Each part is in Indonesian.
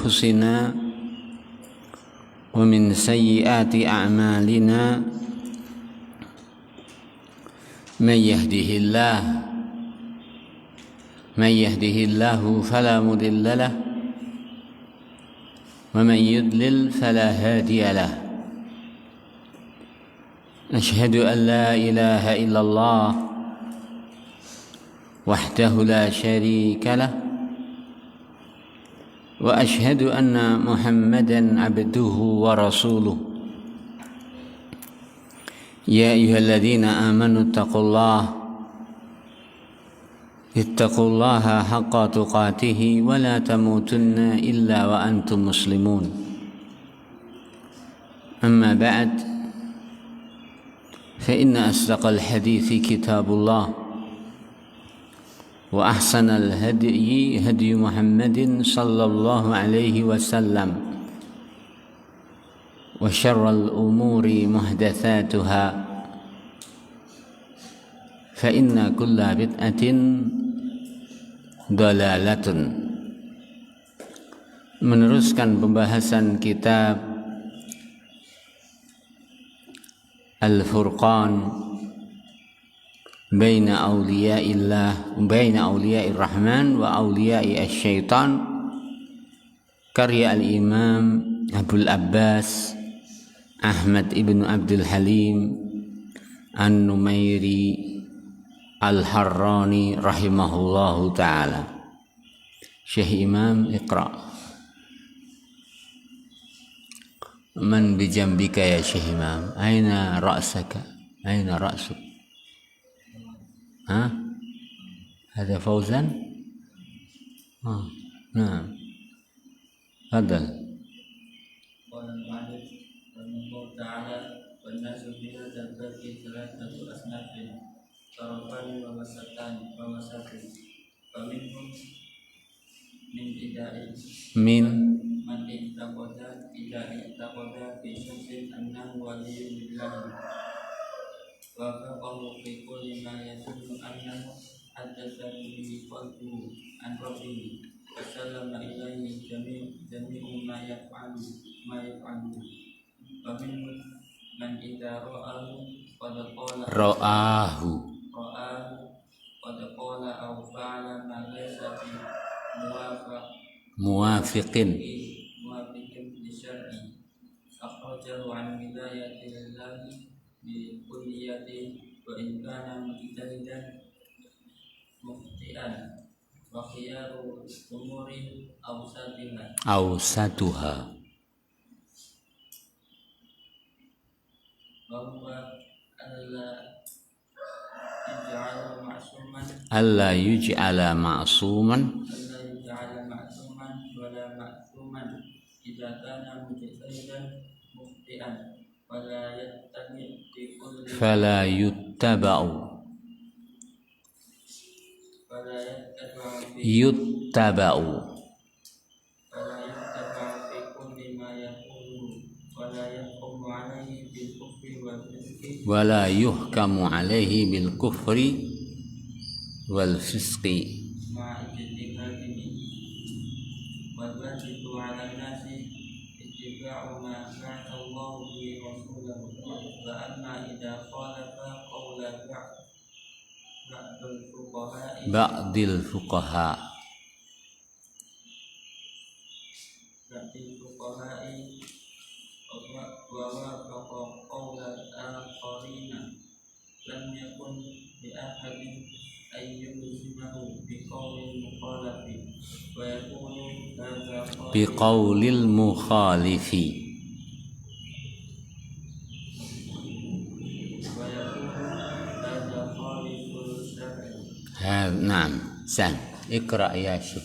أنفسنا ومن سيئات أعمالنا من يهده الله فلا مضل له ومن يضلل فلا هادي له أشهد أن لا إله إلا الله وحده لا شريك له وأشهد أن محمدا عبده ورسوله يا أيها الذين آمنوا اتقوا الله حق تقاته ولا تموتن إلا وأنتم مسلمون أما بعد فإن أصدق الحديث كتاب الله وأحسن الهدي هدي محمد صلى الله عليه وسلم وشر الأمور محدثاتها فإن كل بدعة ضلالة. Meneruskan pembahasan kitab Al-Furqan baina awliya'ir rahman wa awliya'i asy-syaitan karya al-imam Abul Abbas Ahmad ibn Abdul Halim An-Numairi Al-Harrani rahimahullahu ta'ala. Syekh Imam, iqra. Man bijambika ya Syekh Imam? Aina ra'saka? Aina ra'suk? هذا فوزان؟ نعم. تفضل. قال المؤلف رحمه الله تعالى: والناس في هذا الباب ثلاثة أصناف طرفان ووسطان فمنهم من اعتقد في شخص أنه ولي لله وافقه في كل ما يظن أنه حدث به قلبه عن ربه وسلم إليه جميع ما يفعل ومنهم من إذا رآه قد قال أو فعل ما ليس موافق للشرع أخرجه عن ولاية الله بكليته وإن كان مجتهدا مخطئا وخيار الأمور أوسطها وهو ألا يجعل معصوما ولا معصوما إذا كان مجتهدا مخطئا فلا يتبع في كل ما يقوله ولا يحكم عليه بالكفر والفسق مع اجتهاده والواجب على الناس اتباع ما بعث الله به رسوله وأما إذا خالف قول بعض الفقهاء ووافق قول الآخرين لم يكن لأحد أن يلزمه بقول المخالف ويقول هذا بقول المخالف نعم. سن اقرأ يا شيخ.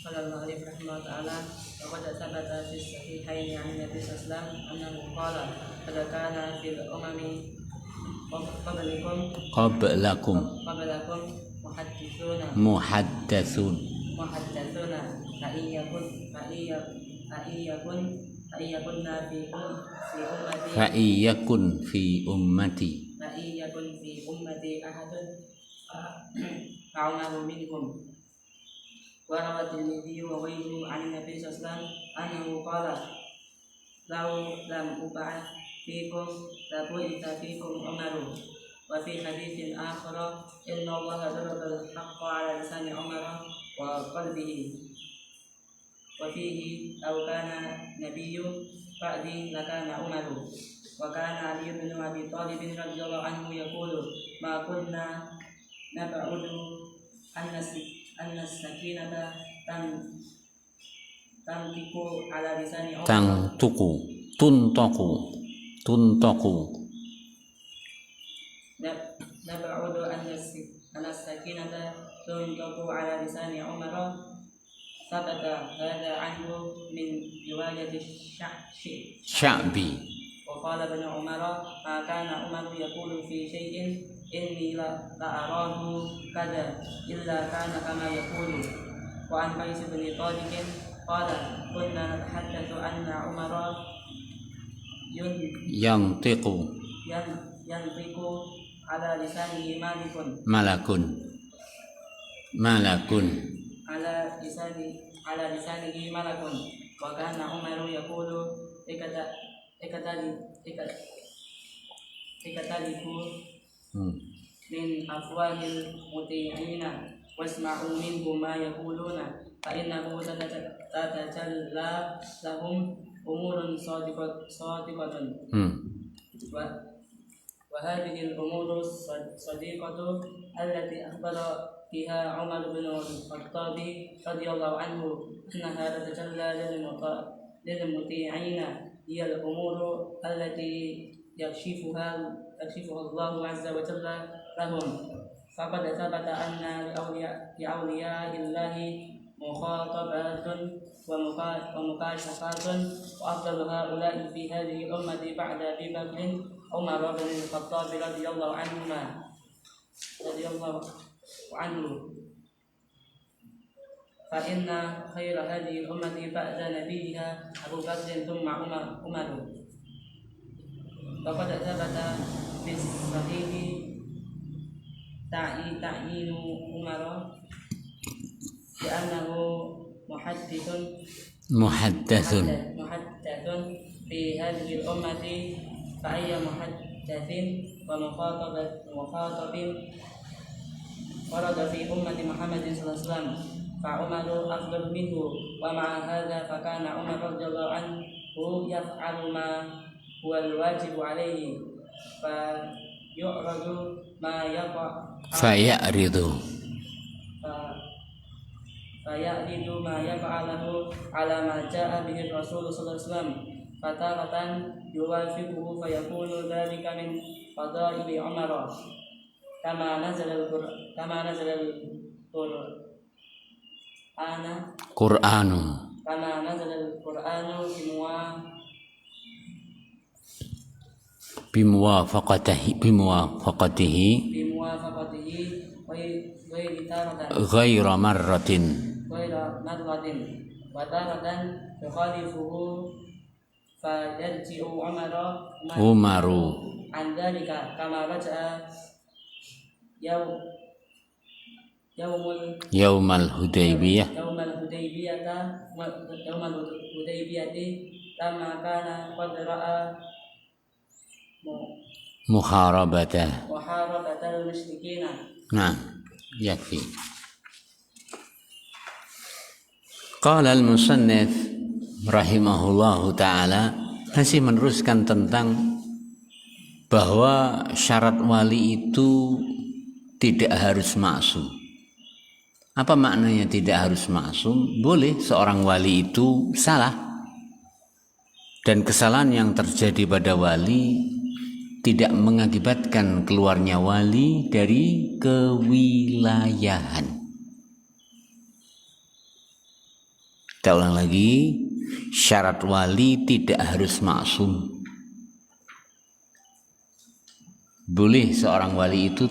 قال المؤلف رحمه الله تعالى: وقد ثبت في الصحيحين عن النبي صلى الله عليه وسلم أنه قال: قد كان في الأمم قبلكم محدثون فإن يكن في أمتي أحد فعونه منكم وروى الترمذي وغيره عن النبي صلى الله عليه وسلم أنه قال لو لم أبعث فيكم لبعث فيكم عمر. وفي حديث آخر إن الله ضرب الحق على لسان عمر وقلبه وفيه لو كان نبي بعدي لكان عمر. وكان علي بن أبي طالب رضي الله عنه يقول ما كنا نبعد أن السكينة تنطق على لسان عمر تنطق نبعد أن السكينة تنطق على لسان عمر. ثبت هذا عنه من رواية الشعبي. وقال ابن عمر ما كان عمر يقول في شيء إني لأراه كذا إلا كان كما يقول. وعن قيس بن طارق قال كنا نتحدث أن عمر ينطق على لسانه ملك على لسانه ملك. وكان عمر يقول اكتلف من أفواه المطيعين واسمعوا منهم ما يقولون فإنه تتجلى لهم أمور صادقة. وهذه الأمور الصديقة التي أخبر فيها عمر بن الخطاب رضي الله عنه أنها تتجلى للمطيعين هي الأمور التي يكشفها الله عز وجل لهم. فقد ثبت أن لأولياء الله مخاطبات ومكاشفات وأفضل هؤلاء في هذه الأمة بعد أبي بكر عمر بن الخطاب رضي الله عنه. فإن خير هذه الأمة بعد نبيها أبو بكر ثم عمر. وقد ثبت في الصحيح تعيين عمر لأنه محدث في هذه الأمة. فأي محدث ومخاطب ورد في أمة محمد صلى الله عليه وسلم فعمر أفضل منه. ومع هذا فكان عمر رضي الله عنه يفعل ما هو الواجب عليه فيعرض ما يفعله على ما جاء به الرسول صلى الله عليه وسلم. فتارة يوافقه فيكون ذلك من فضائل عمر كما نزل القرآن بموافقته غير مرة وتارة يخالفه فيرجع عمر عن ذلك كما رجع يوم الهديبية لما كان قد رأى محاربة المشركين. نعم يكفي. قال المصنف rahimahullahu ta'ala masih meneruskan tentang bahwa syarat wali itu tidak harus maksum. Apa maknanya tidak harus maksum? Boleh seorang wali itu salah, dan kesalahan yang terjadi pada wali tidak mengakibatkan keluarnya wali dari kewilayahan. Kita ulang lagi, syarat wali tidak harus maksum. Boleh seorang wali itu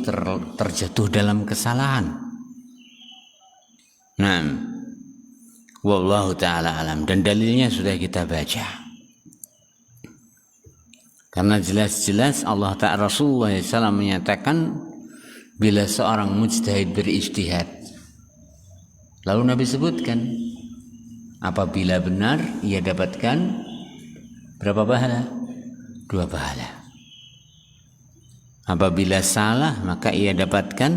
terjatuh dalam kesalahan. Nah, wallahu ta'ala alam, dan dalilnya sudah kita baca. Karena jelas-jelas Allah Ta'ala Rasulullah SAW menyatakan bila seorang mujtahid berijtihad Lalu Nabi sebutkan, apabila benar ia dapatkan berapa pahala? 2 pahala. Apabila salah maka ia dapatkan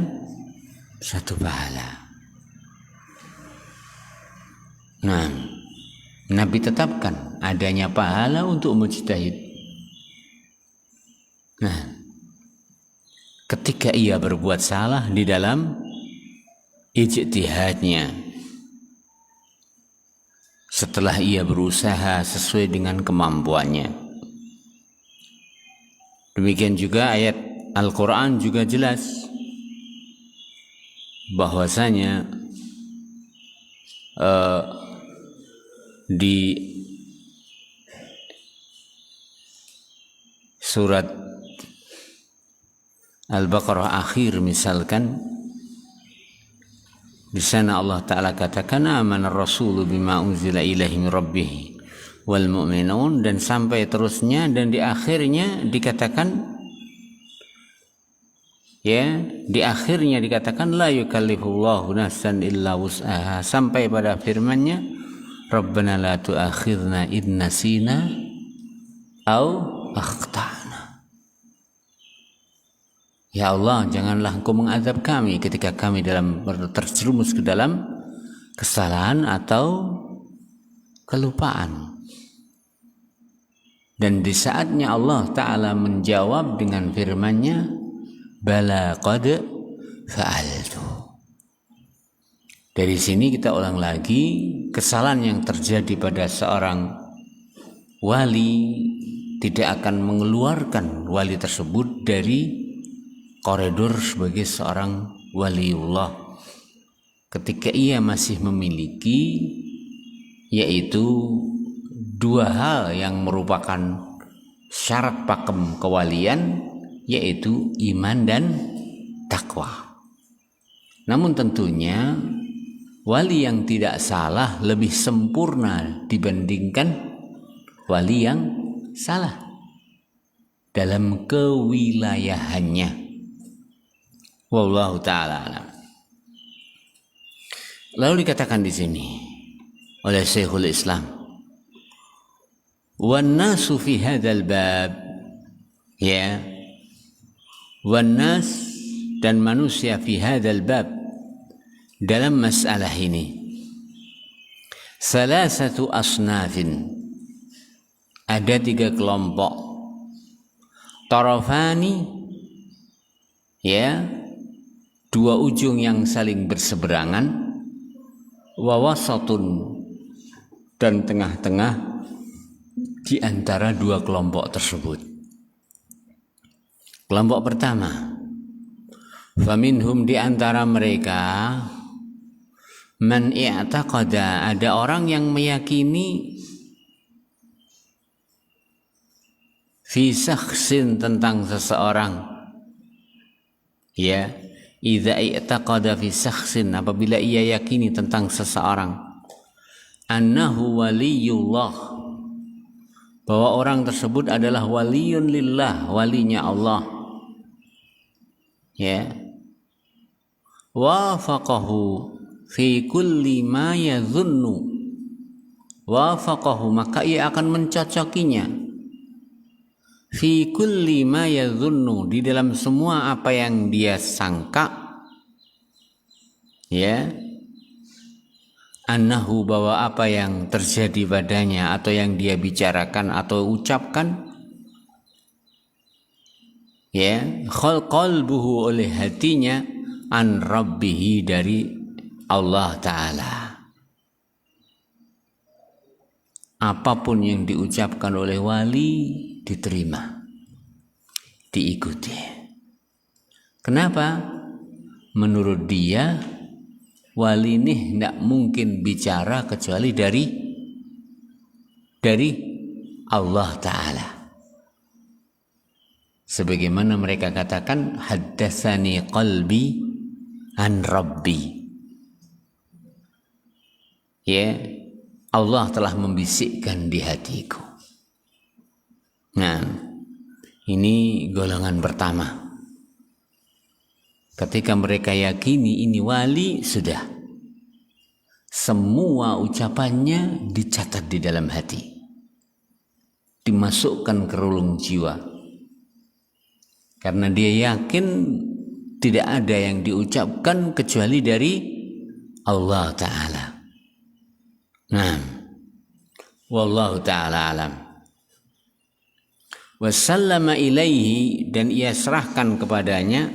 1 pahala. Nah, Nabi tetapkan adanya pahala untuk mujtahid. Nah, ketika ia berbuat salah di dalam ijtihadnya, setelah ia berusaha sesuai dengan kemampuannya. Demikian juga ayat Al-Quran juga jelas bahwasanya di surat Al-Baqarah akhir misalkan, di sana Allah Ta'ala katakan amanar rasulu bima unzila ilaihi min rabbih wal mu'minun, dan sampai terusnya, dan di akhirnya dikatakan, ya, di akhirnya dikatakan la yukallifullahu nafsan illa wus'aha, sampai pada firman-Nya Rabbana la tu'akhidna id nasina au akhtana. Ya Allah, janganlah Engkau mengadab kami ketika kami terjerumus ke dalam kesalahan atau kelupaan. Dan di saatnya Allah Ta'ala menjawab dengan firman-Nya, bala qad fa'altu. Dari sini kita ulang lagi, kesalahan yang terjadi pada seorang wali tidak akan mengeluarkan wali tersebut dari koridor sebagai seorang waliullah ketika ia masih memiliki, yaitu 2 hal yang merupakan syarat pakem kewalian, yaitu iman dan takwa. Namun tentunya wali yang tidak salah lebih sempurna dibandingkan wali yang salah dalam kewilayahannya. Wallahu ta'ala alam. Lalu dikatakan di sini oleh Syekhul Islam, wan nasu fi hadzal bab, ya, wan nas, dan manusia fi hadzal bab, dalam masalah ini, salasatu asnafin, ada 3 kelompok, tarafani, ya, 2 ujung yang saling berseberangan, wa wasatun, dan tengah-tengah di antara 2 kelompok tersebut. Kelompok pertama, faminhum, di antara mereka, man i'taqada, ada orang yang meyakini, fi syakhsin, tentang seseorang, ya, idza i'taqada fi syakhsin, apabila ia yakini tentang seseorang, annahu waliyullah, bahwa orang tersebut adalah waliyun lillah, walinya Allah, ya, wafaqahu fi kulli ma yadhunnu, wafaqahu, maka ia akan mencocokinya, fi kulli ma yadhunnu, di dalam semua apa yang dia sangka, ya, annahu, bahwa apa yang terjadi padanya atau yang dia bicarakan atau ucapkan, ya, qalbuhu, oleh hatinya, an rabbihi, dari Allah Ta'ala. Apapun yang diucapkan oleh wali diterima, diikuti. Kenapa? Menurut dia, wali ini tidak mungkin bicara kecuali dari Allah Ta'ala. Sebagaimana mereka katakan, haddatsani qalbi an rabbi, ya, Allah telah membisikkan di hatiku. Nah, ini golongan pertama. Ketika mereka yakini ini wali, sudah semua ucapannya dicatat di dalam hati, dimasukkan ke relung jiwa, karena dia yakin tidak ada yang diucapkan kecuali dari Allah Ta'ala. Nah, wallahu ta'ala alam. Wasallama ilaihi, dan ia serahkan kepadanya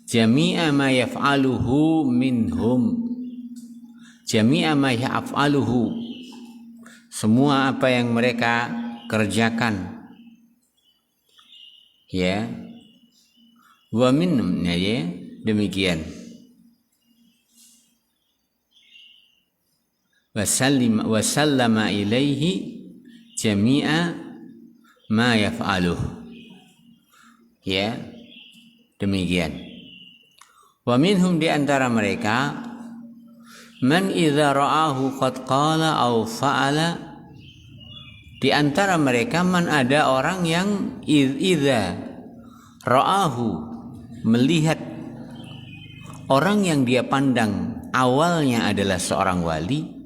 jami'a ma yaf'aluhu minhum, jami'a ma yaf'aluhu, semua apa yang mereka kerjakan, ya, wa minhum, ya, demikian. Wasallama ilaihi jami'a ma yaf'aluh, ya, demikian. Wa minhum, di antara mereka, man idza ra'ahu qad qala aw fa'ala, di antara mereka man, ada orang yang idza ra'ahu, melihat orang yang dia pandang awalnya adalah seorang wali,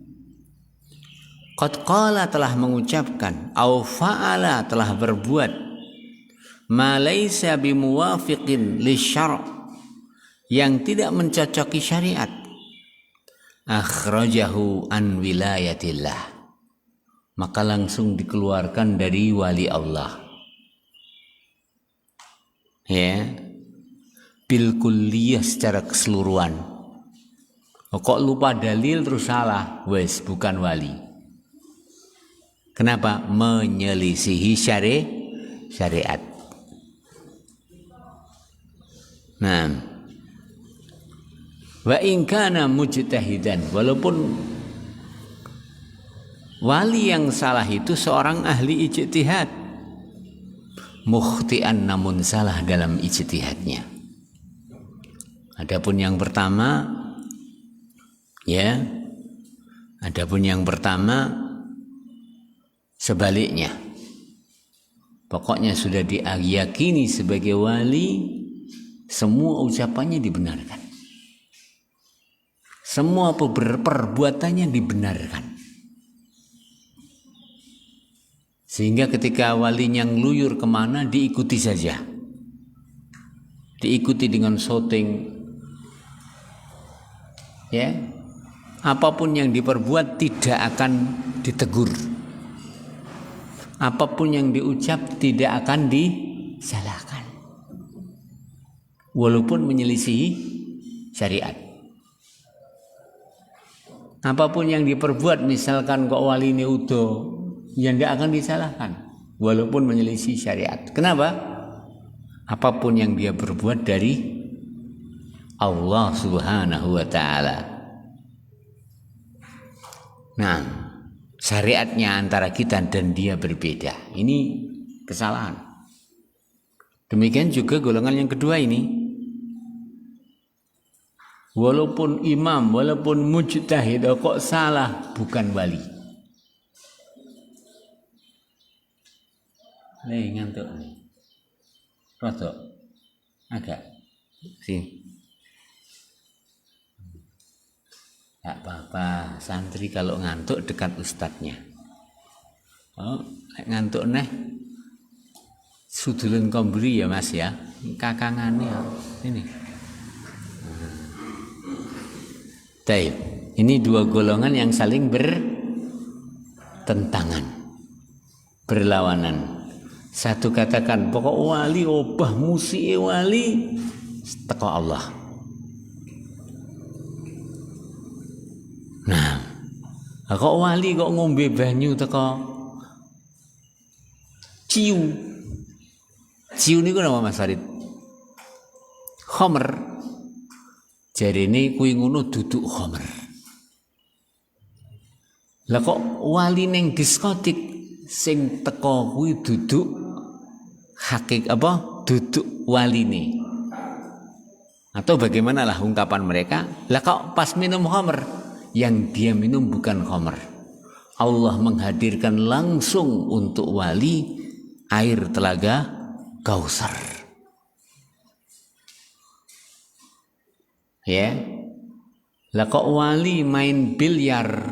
qad qala, telah mengucapkan, au fa'ala, telah berbuat, ma laisa bimuwafiqin lisyara', yang tidak mencocoki syariat, akhrajahu an wilayatillah, maka langsung dikeluarkan dari wali Allah, ya, bil kulliyah, secara keseluruhan. Kok lupa dalil terus salah, wes bukan wali. Kenapa? Menyelisihi syariat. Nah, wa in kana mujtahidan, walaupun wali yang salah itu seorang ahli ijtihad, mukhtian, namun salah dalam ijtihadnya. Adapun yang pertama, ya, adapun yang pertama sebaliknya, pokoknya sudah diyakini sebagai wali, semua ucapannya dibenarkan, semua perbuatannya dibenarkan, sehingga ketika walinya ngeluyur kemana, diikuti saja, diikuti dengan shooting, ya, apapun yang diperbuat tidak akan ditegur, apapun yang diucap tidak akan disalahkan, walaupun menyelisihi syariat. Apapun yang diperbuat, misalkan kok wali ini udo, yang tidak akan disalahkan, walaupun menyelisih syariat. Kenapa? Apapun yang dia berbuat dari Allah Subhanahu wa ta'ala. Nah, syariatnya antara kita dan dia berbeda, ini kesalahan. Demikian juga golongan yang kedua ini, walaupun imam, walaupun mujtahid, kok salah, bukan wali. Ngantuk nih, rodok agak sini. Tak apa-apa, santri kalau ngantuk dekat ustadznya. Oh, ngantuk neh, sudulun kombri ya mas ya, kakangannya ini. Baik, ini dua golongan yang saling bertentangan, berlawanan. Satu katakan pokok wali obah musi wali teko Allah. Nah, kok wali kok ngombe banyu teko ciu. Ciu niku napa Mas Farid? Khamr. Jarene kuwi ngono duduk khamr. Lah kok wali ning diskotik sing teko kuwi duduk hakik apa? Duduk waline. Atau bagaimanalah ungkapan mereka? Lah kok pas minum khamr, yang dia minum bukan khamr. Allah menghadirkan langsung untuk wali air telaga Kautsar. Ya. Lah kok wali main biliar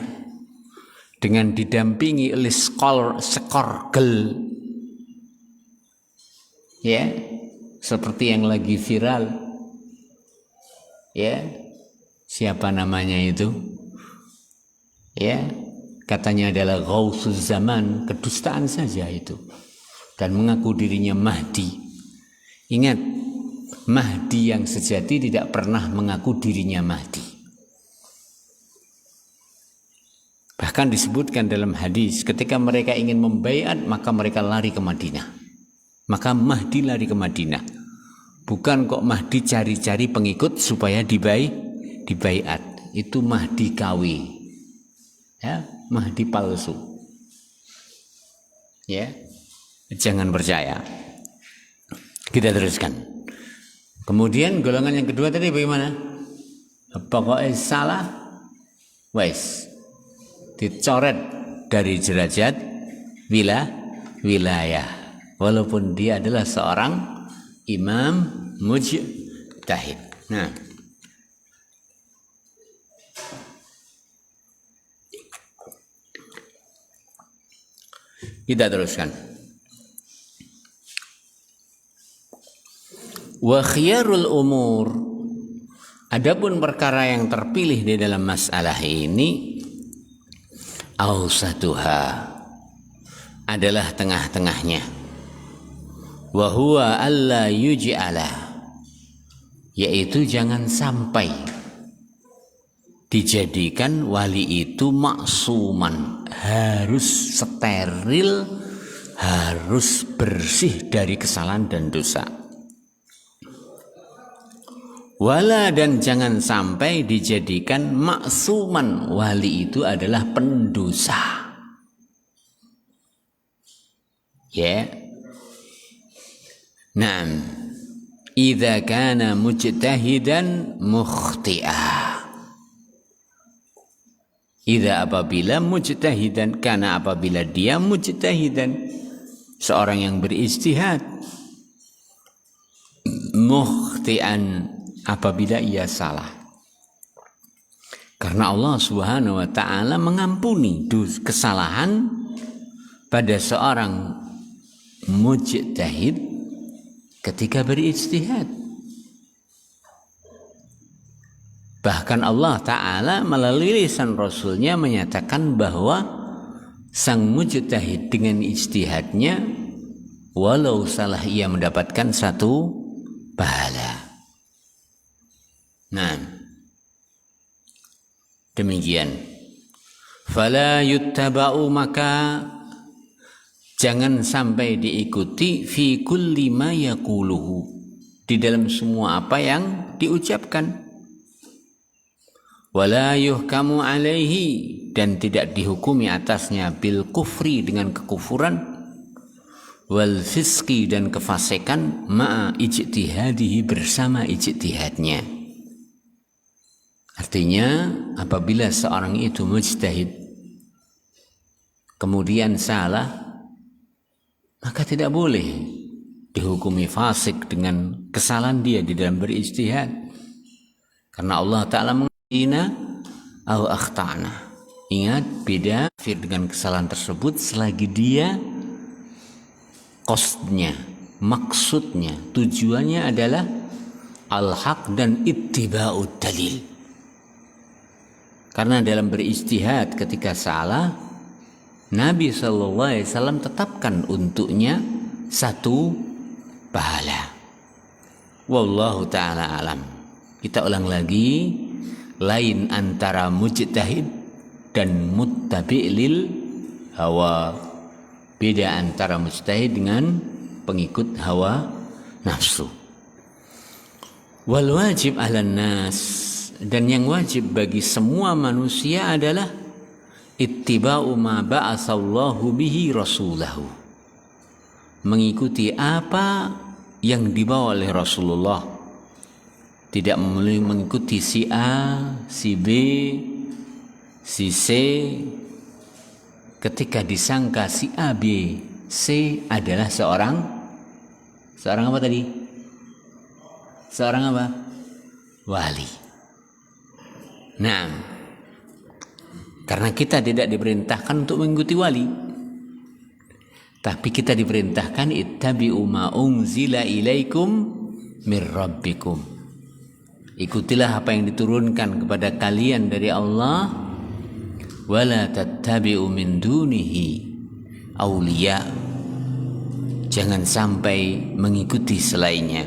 dengan didampingi oleh skorgel, ya, seperti yang lagi viral, ya, siapa namanya itu, ya, katanya adalah Ghausuz Zaman, kedustaan saja itu, dan mengaku dirinya Mahdi. Ingat, Mahdi yang sejati tidak pernah mengaku dirinya Mahdi. Bahkan disebutkan dalam hadis, ketika mereka ingin membaiat, maka mereka lari ke Madinah. Maka Mahdi lari ke Madinah. Bukan kok Mahdi cari-cari pengikut supaya dibaiat. Itu Mahdi KW. Ya, Mahdi palsu. Ya. Jangan percaya. Kita teruskan. Kemudian golongan yang kedua tadi bagaimana? Pokoknya salah, wes dicoret dari derajat wilayah, walaupun dia adalah seorang imam mujtahid. Nah, kita teruskan. Wa khiyarul umur, adapun perkara yang terpilih di dalam masalah ini, awsatuha, adalah tengah-tengahnya. Wa huwa alla yuj'ala, yaitu jangan sampai dijadikan wali itu maksuman, harus steril, harus bersih dari kesalahan dan dosa. Wala, dan jangan sampai dijadikan maksuman, wali itu adalah pendosa. Ya. Naam. Idza kana mujtahidan mukhti'ah. Idza, apabila mujtahidan, karena apabila dia mujtahidan, seorang yang berijtihad, mukhti'an, apabila ia salah. Karena Allah Subhanahu wa ta'ala mengampuni kesalahan pada seorang mujtahid ketika berijtihad. Bahkan Allah Ta'ala melalui lisan Rasulnya menyatakan bahwa sang mujtahid dengan ijtihadnya, walau salah ia mendapatkan satu pahala. Nah, demikian. Fala yuttaba'u, maka jangan sampai diikuti fi kulli ma yaquluhu, di dalam semua apa yang diucapkan. Wala yuhkamu alaihi, dan tidak dihukumi atasnya bil kufri, dengan kekufuran, wal fisqi, dan kefasikan, ma'a ijtihadihi, bersama ijtihadnya. Artinya apabila seorang itu mujtahid kemudian salah, maka tidak boleh dihukumi fasik dengan kesalahan dia di dalam berijtihad. Karena Allah Ta'ala mengingatkan au akhtana. Ingat, beda dengan kesalahan tersebut selagi dia qasdnya, maksudnya, tujuannya adalah al-haq dan ittiba'ud dalil. Karena dalam berijtihad ketika salah, Nabi SAW tetapkan untuknya satu pahala. Wallahu ta'ala alam. Kita ulang lagi, lain antara mujtahid dan muttabi' lil hawa. Beda antara mujtahid dengan pengikut hawa nafsu. Wal wajib 'alan nas, dan yang wajib bagi semua manusia adalah ittiba'u ma ba'atsallahu bihi rasulahu, mengikuti apa yang dibawa oleh Rasulullah. Tidak mengikuti si A, si B, si C, ketika disangka si A, B, C adalah seorang apa tadi? Seorang apa? Wali. Nah, karena kita tidak diperintahkan untuk mengikuti wali, tapi kita diperintahkan ittabi'u ma unzila ilaikum mir rabbikum. Ikutilah apa yang diturunkan kepada kalian dari Allah. Wala tattabi'u min dunihi awliya. Jangan sampai mengikuti selainnya.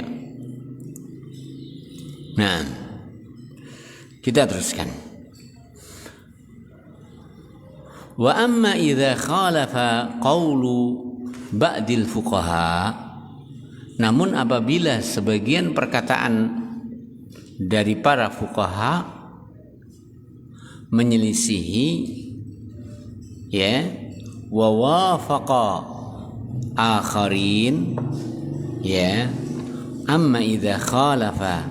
Nah, kita teruskan. Wa amma idza khalafa qawlu ba'dil fuqaha, namun apabila sebagian perkataan dari para fuqaha menyelisihi, ya, wa wafaqa akharin, ya, amma idza khalafa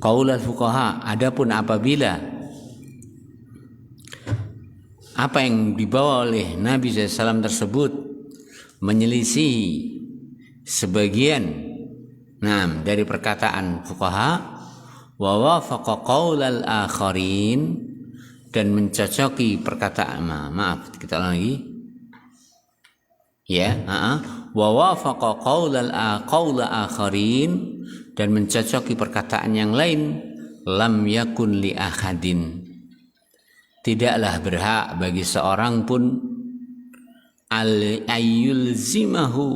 qaulal fuqaha, adapun apabila apa yang dibawa oleh Nabi SAW tersebut menyelisih sebagian dari perkataan fuqaha, wa wafaqa qaulal akharin, dan mencocoki perkataan, maaf kita ulang lagi ya, wa wafaqa qaula akharin, dan mencocoki perkataan yang lain, lam yakun li ahadin, tidaklah berhak bagi seorang pun ayyulzimahu,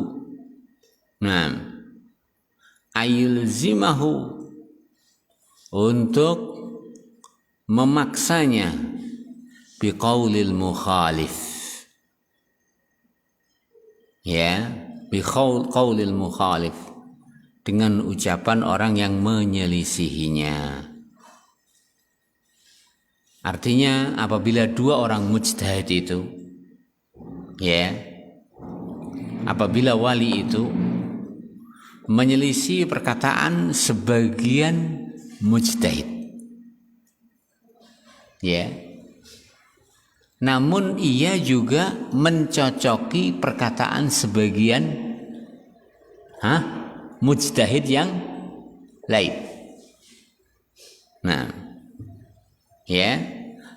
ayyulzimahu, untuk memaksanya biqaulil mukhalif, ya, biqaulil mukhalif, dengan ucapan orang yang menyelisihinya. Artinya apabila dua orang mujtahid itu, ya, apabila wali itu menyelisih perkataan sebagian mujtahid, ya, namun ia juga mencocoki perkataan sebagian mujtahid yang lain. Nah, ya,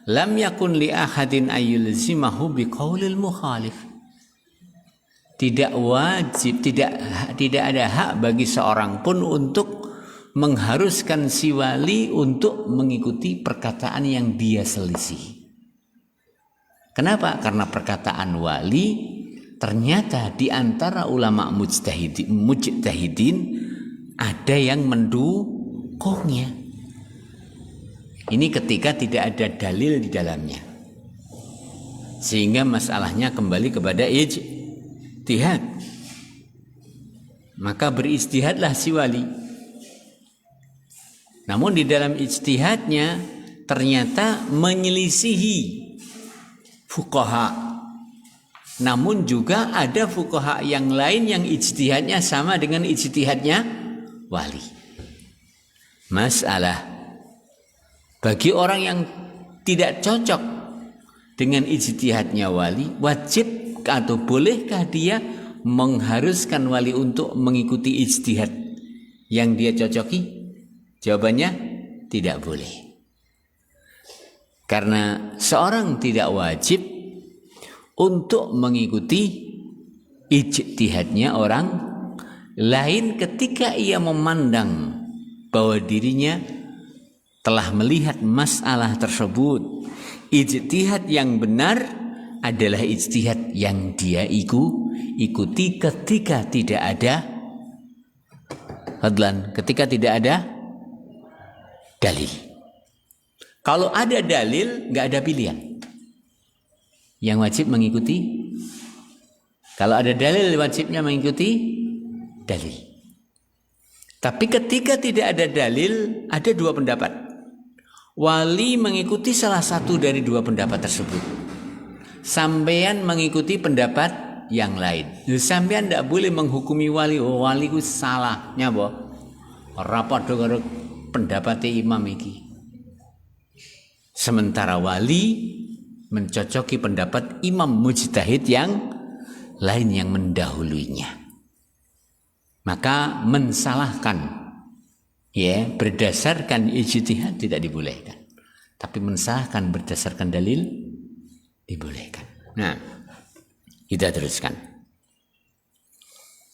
lam yakun li ahadin ayyulzimahu biqaulil mukhalif. Tidak wajib, tidak ada hak bagi seorang pun untuk mengharuskan si wali untuk mengikuti perkataan yang dia selisih. Kenapa? Karena perkataan wali ternyata di antara ulama mujtahidin ada yang mendukungnya. Ini ketika tidak ada dalil di dalamnya, sehingga masalahnya kembali kepada ijtihad. Maka berijtihadlah si wali. Namun di dalam ijtihadnya ternyata menyelisihi fuqaha. Namun juga ada fuqaha yang lain yang ijtihadnya sama dengan ijtihadnya wali. Masalah bagi orang yang tidak cocok dengan ijtihadnya wali, wajib atau bolehkah dia mengharuskan wali untuk mengikuti ijtihad yang dia cocoki? Jawabannya tidak boleh. Karena seorang tidak wajib untuk mengikuti ijtihadnya orang lain ketika ia memandang bahwa dirinya telah melihat masalah tersebut. Ijtihad yang benar adalah ijtihad yang dia ikuti ketika tidak ada hadlan, ketika tidak ada dalil. Kalau ada dalil, nggak ada pilihan. Yang wajib mengikuti, kalau ada dalil wajibnya mengikuti dalil. Tapi ketika tidak ada dalil, ada dua pendapat. Wali mengikuti salah satu dari dua pendapat tersebut. Sampean mengikuti pendapat yang lain. Sampean tidak boleh menghukumi wali. Oh, wali itu salahnya, boh. Rapat dengan pendapat imam iki. Sementara wali mencocoki pendapat imam mujtahid yang lain yang mendahuluinya. Maka mensalahkan, ya, berdasarkan ijtihad tidak dibolehkan. Tapi mensahkan berdasarkan dalil dibolehkan. Nah, kita teruskan.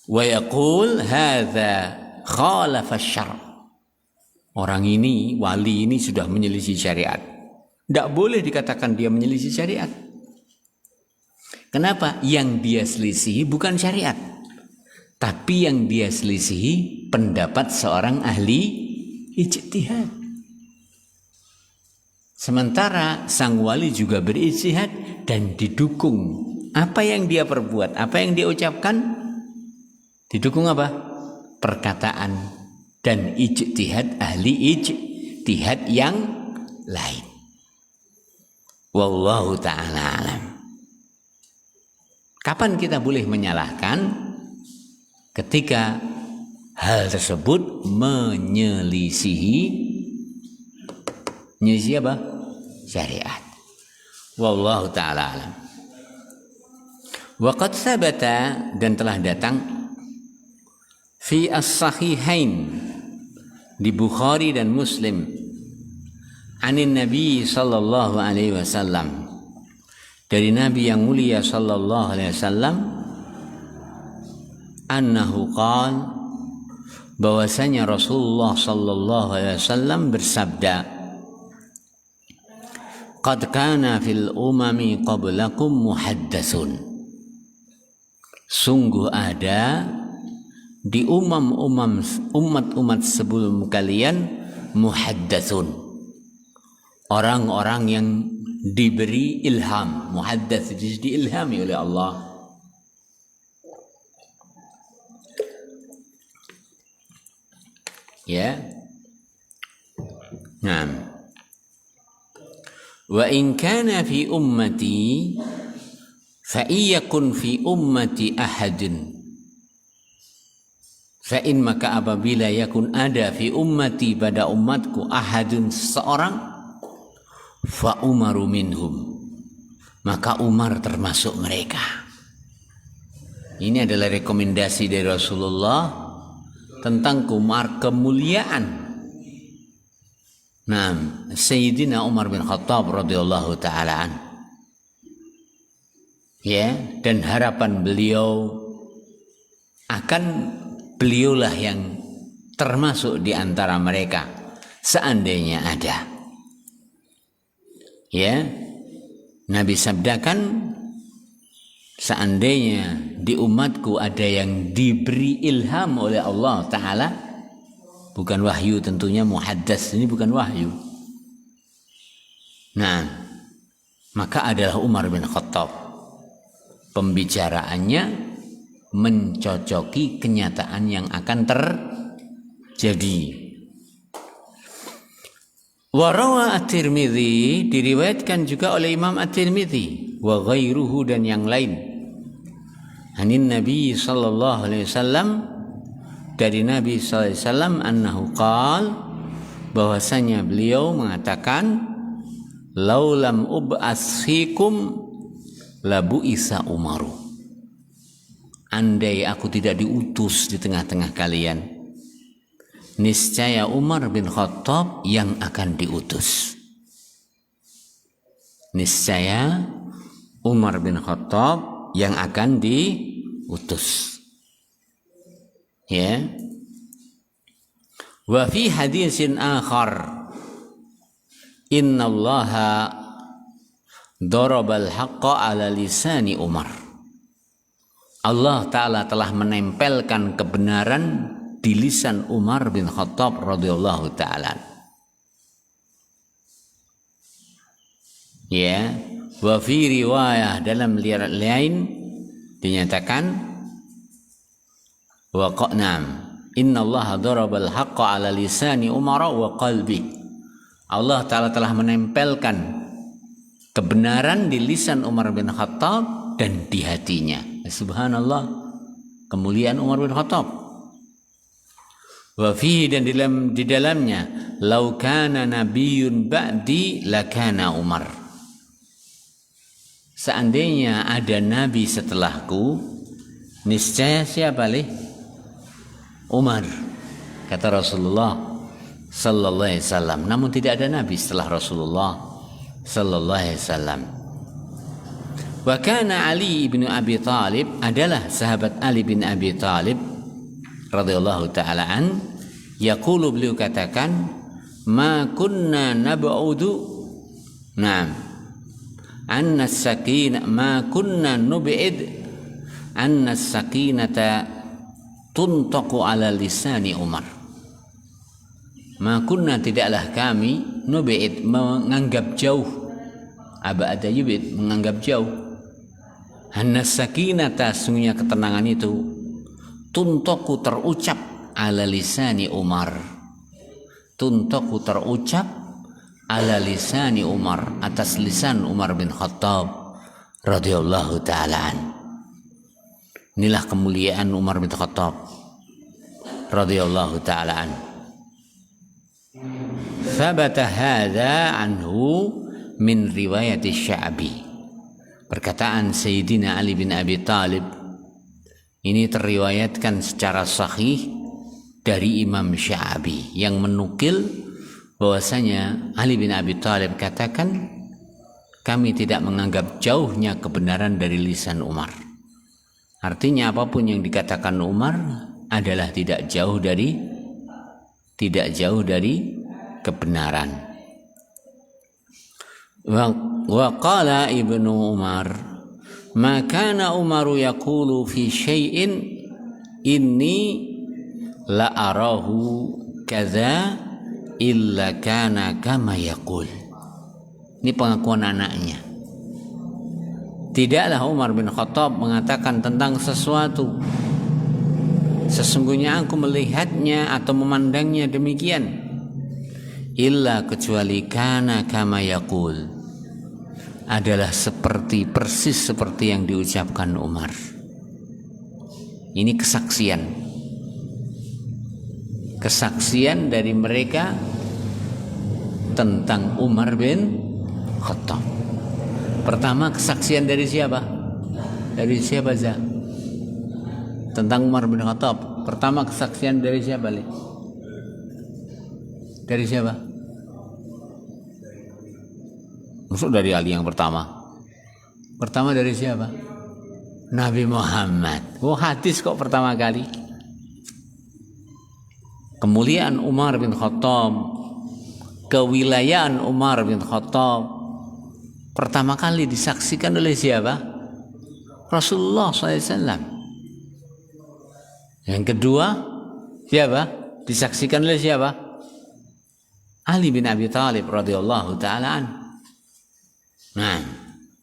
Wa yaqul hadza khalafa syar'. Orang ini, wali ini sudah menyelisih syariat. Tidak boleh dikatakan dia menyelisih syariat. Kenapa? Yang dia selisihi bukan syariat, tapi yang dia selisihi pendapat seorang ahli ijtihad. Sementara sang wali juga berijtihad dan didukung apa yang dia perbuat, apa yang dia ucapkan, didukung apa? Perkataan dan ijtihad ahli ijtihad yang lain. Wallahu ta'ala alam. Kapan kita boleh menyalahkan? Ketika hal tersebut menyelisihi apa? Syariat. Wallahu ta'ala alam. Wa qad sabata, dan telah datang fi as-sahihain, di Bukhari dan Muslim, anin Nabi sallallahu alaihi wasallam, dari Nabi yang mulia sallallahu alaihi wasallam, annahu qala, bahwasanya Rasulullah sallallahu alaihi wasallam bersabda, qad kana fil umami qablakum muhaddatsun, sungguh ada di umat-umat sebelum kalian muhaddatsun, orang-orang yang diberi ilham. Muhaddats diilhami oleh Allah. Ya. Nah. Wa in kana fi ummati fa iyakun fi ummati ahadun, fa'in, maka apabila yakun ada fi ummati, pada umatku, ahadun, seorang, fa umaru minhum, maka Umar termasuk mereka. Ini adalah rekomendasi dari Rasulullah tentang kemuliaan. Nah, Sayyidina Umar bin Khattab radhiyallahu ta'ala an. Ya, dan harapan beliau akan beliaulah yang termasuk di antara mereka seandainya ada. Ya, Nabi sabdakan, seandainya di umatku ada yang diberi ilham oleh Allah Ta'ala, bukan wahyu tentunya, muhaddats ini bukan wahyu. Nah, maka adalah Umar bin Khattab. Pembicaraannya mencocoki kenyataan yang akan terjadi. Warawa at-Tirmidzi, diriwayatkan juga oleh Imam at-Tirmidzi, wa ghairuhu, dan yang lain, anin Nabi sallallahu alaihi wasallam, dari Nabi sallallahu alaihi wasallam, annahu qala, bahwasanya beliau mengatakan, laulam ub'as fikum labu isa Umaru, andai aku tidak diutus di tengah-tengah kalian, niscaya Umar bin Khattab yang akan diutus. Niscaya Umar bin Khattab yang akan diutus. Ya. Wa fi hadisin akhar, innallaha darabal haqqa ala lisani Umar. Allah Ta'ala telah menempelkan kebenaran di lisan Umar bin Khattab radhiyallahu ta'ala. Ya, wa fi riwayah, dalam riwayat lain dinyatakan, wa qanam innallaha darabal haqqa ala lisani Umar wa qalbi. Allah Ta'ala telah menempelkan kebenaran di lisan Umar bin Khattab dan di hatinya. Subhanallah, kemuliaan Umar bin Khattab. Wa fihi, dan di dalamnya, lau kana nabiyyun ba'di lakana Umar, seandainya ada nabi setelahku, niscaya siapa lih? Umar. Kata Rasulullah sallallahu alaihi wasallam. Namun tidak ada nabi setelah Rasulullah sallallahu alaihi wasallam. Wa kana Ali bin Abi Thalib, adalah sahabat Ali bin Abi Thalib radhiyallahu taala an, yaqulu, beliau katakan, ma kunna nab'udu, na'am, anna as-sakinah, ma kunna nub'id anna as-sakinata tuntaqu ala lisani Umar. Ma kunna, tidaklah kami, nub'id, menganggap jauh, abada yub'id, menganggap jauh, anna as-sakinata, sungguhnya ketenangan itu, tuntaqu, terucap, ala lisani Umar, tuntaqu, terucap, ala lisani Umar, atas lisan Umar bin Khattab radhiyallahu ta'ala an. Inilah kemuliaan Umar bin Khattab radhiyallahu ta'ala an. Thabata hadza anhu min riwayat Sya'bi. Perkataan Sayyidina Ali bin Abi Thalib ini teriwayatkan secara sahih dari Imam Sya'bi yang menukil bahwasanya Ali bin Abi Thalib katakan, kami tidak menganggap jauhnya kebenaran dari lisan Umar. Artinya apapun yang dikatakan Umar adalah tidak jauh dari kebenaran. Wa qala Ibnu Umar, ma kana Umaru yaqulu fi syai'in inni la arahu kadza illa kana kama yaqul. Ini pengakuan anaknya. Tidaklah Umar bin Khattab mengatakan tentang sesuatu, sesungguhnya aku melihatnya atau memandangnya demikian, illa, kecuali kana kama yaqul, adalah seperti, persis seperti yang diucapkan Umar. Ini kesaksian dari mereka tentang Umar bin Khattab. Pertama, kesaksian dari siapa? Dari siapa, Za? Tentang Umar bin Khattab. Pertama, kesaksian dari siapa, Le? Dari siapa? Maksud dari Ali yang pertama. Pertama dari siapa? Nabi Muhammad. Oh, hadis kok pertama kali. Kemuliaan Umar bin Khattab, kewilayahan Umar bin Khattab pertama kali disaksikan oleh siapa? Rasulullah SAW. Yang kedua siapa? Disaksikan oleh siapa? Ali bin Abi Thalib radhiyallahu ta'ala an. Nah,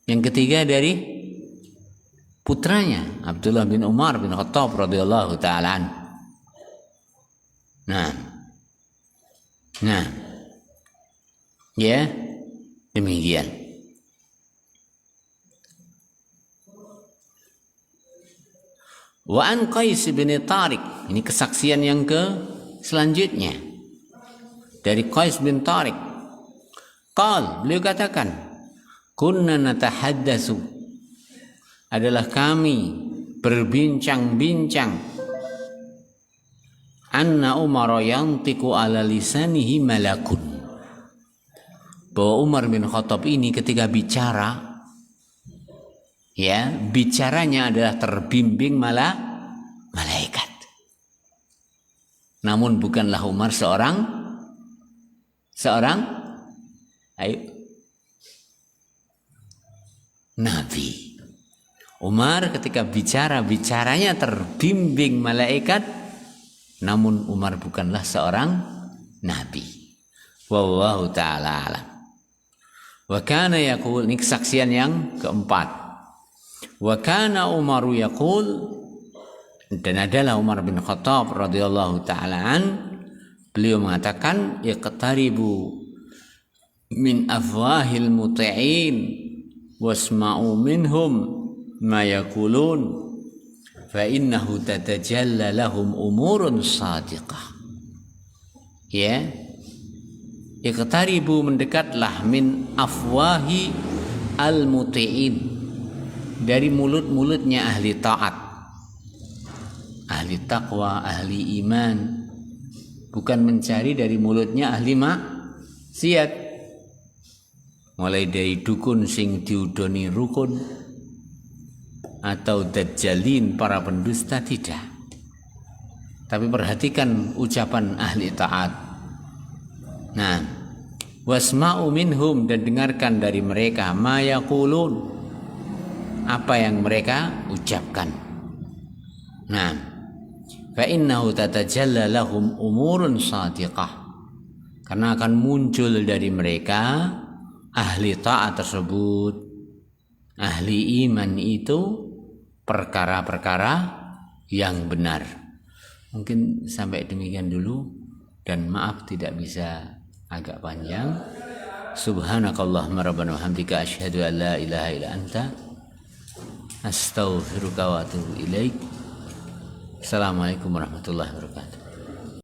yang ketiga dari putranya Abdullah bin Umar bin Khattab radhiyallahu ta'ala an. Nah, ya, demikian. Wa an Qais bin Tariq, ini kesaksian yang selanjutnya dari Qais bin Tariq. Beliau katakan, kunna natahaddatsu, adalah kami berbincang-bincang, anna Umar yantiqu ala lisanihi malakun, bahwa Umar bin Khattab ini ketika bicara, ya, bicaranya adalah terbimbing malaikat. Namun bukanlah Umar seorang nabi. Umar ketika bicaranya terbimbing malaikat, namun Umar bukanlah seorang nabi. Wallahu ta'ala alam. Wa kana yaqul, ini kesaksian yang keempat. Wa kana Umaru yaqul, dan adalah Umar bin Khattab radhiyallahu ta'ala an, beliau mengatakan, iqtaribu min afwahil muti'in wasma'u minhum ma yaqulun fa innahu tatajalla lahum umurun sadiqah. Ya, iqtaribu, mendekatlah, min afwahi al muti'in, dari mulut-mulutnya ahli taat, ahli taqwa, ahli iman, bukan mencari dari mulutnya ahli maksiat. Mulai dari dukun sing diudoni rukun atau dajjalin para pendusta, tidak. Tapi perhatikan ucapan ahli taat. Nah, wasma'u minhum, dan dengarkan dari mereka ma yaqulun, apa yang mereka ucapkan. Nah, fa innahu tatajalla lahum umurun shadiqah, karena akan muncul dari mereka ahli taat tersebut, ahli iman itu, perkara-perkara yang benar. Mungkin sampai demikian dulu, dan maaf tidak bisa agak panjang. Subhanakallahumma rabbana wa hamdika asyhadu an la ilaha illa anta astaghfiruka wa atubu ilaik. Assalamualaikum warahmatullahi wabarakatuh.